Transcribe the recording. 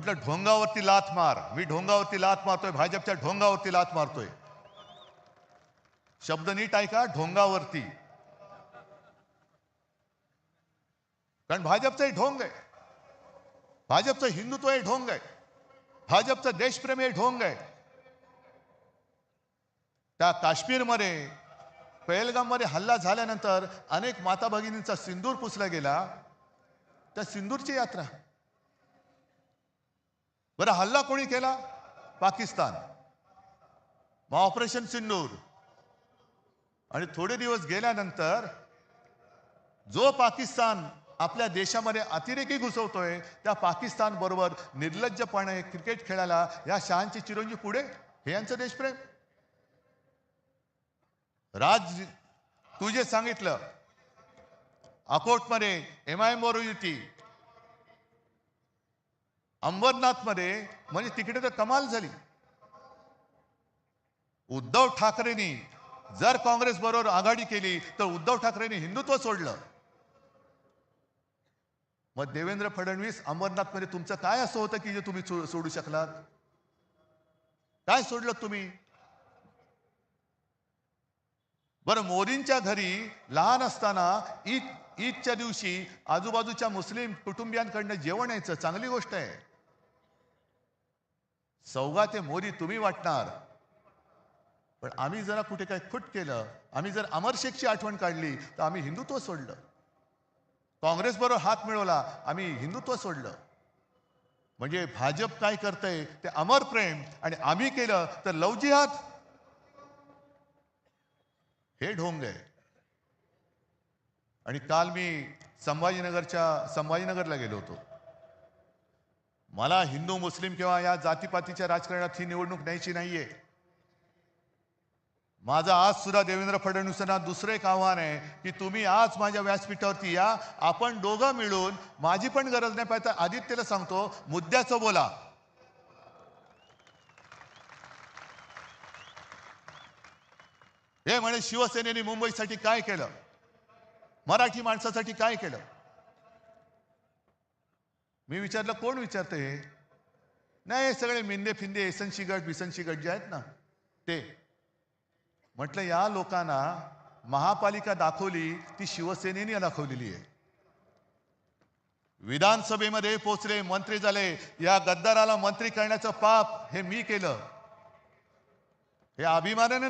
म्हटलं ढोंगावरती लाथ मार. मी ढोंगावरती लाथ मारतोय, भाजपच्या ढोंगावरती लाथ मारतोय. शब्द नीट ऐका, ढोंगावरती. कारण भाजपचं हे ढोंग आहे, भाजपचं हिंदुत्व हे ढोंग आहे, भाजपचं देशप्रेम हे ढोंग आहे. त्या काश्मीरमध्ये पहलगाममध्ये हल्ला झाल्यानंतर अनेक माता भगिनींचा सिंदूर पुसला गेला. त्या सिंदूरची यात्रा. बरं, हल्ला कोणी केला? पाकिस्तान. मग ऑपरेशन सिंदूर. आणि थोडे दिवस गेल्यानंतर जो पाकिस्तान आपल्या देशामध्ये अतिरेकी घुसवतोय, त्या पाकिस्तान बरोबर निर्लज्जपणे क्रिकेट खेळायला या शहांची चिरंजी पुढे. हे यांचं देशप्रेम. राज, तू जे सांगितलं अकोटमध्ये MIM बरोबर युती, अंबरनाथमध्ये, म्हणजे तिकडे तर कमाल झाली. उद्धव ठाकरेंनी जर काँग्रेस बरोबर आघाडी केली तर उद्धव ठाकरेंनी हिंदुत्व सोडलं. मग देवेंद्र फडणवीस, अंबरनाथमध्ये तुमचं काय असं होतं की जे तुम्ही सोडू शकलात? काय सोडलं तुम्ही? बरं, मोदींच्या घरी लहान असताना ईदच्या दिवशी आजूबाजूच्या मुस्लिम कुटुंबियांकडनं जेवण यायचं, चांगली गोष्ट आहे. सौगाते मोदी तुम्ही वाटणार, पण आम्ही जरा कुठे काय खुट केलं, आम्ही जर अमर शेखची आठवण काढली तर आम्ही हिंदुत्व सोडलं. काँग्रेस बरोबर हात मिळवला, आम्ही हिंदुत्व सोडलं. म्हणजे भाजप काय करतंय ते अमर प्रेम, आणि आम्ही केलं तर लव जिहाद. हे ढोंग आहे. आणि काल मी संभाजीनगरला गेलो होतो. मला हिंदू मुस्लिम किंवा या जातीपातीच्या राजकारणात ही निवडणूक न्यायची नाहीये. माझं आज सुद्धा देवेंद्र फडणवीसांना दुसरं एक आव्हान आहे की तुम्ही आज माझ्या व्यासपीठावरती या, आपण दोघं मिळून, माझी पण गरज नाही पाहिजे, आदित्यला सांगतो, मुद्द्याचं बोला. हे म्हणे शिवसेनेने मुंबईसाठी काय केलं, मराठी माणसासाठी काय केलं. मी विचारलं कोण विचारतंय हे? नाही, सगळे मिंदे फिंदे एसनशी गट जे आहेत ना ते. म्हटलं या लोकांना महापालिका दाखवली ती शिवसेनेने दाखवलेली आहे. विधानसभेमध्ये पोचले, मंत्री झाले, या गद्दाराला मंत्री करण्याचं पाप हे मी केलं. हे अभिमानाने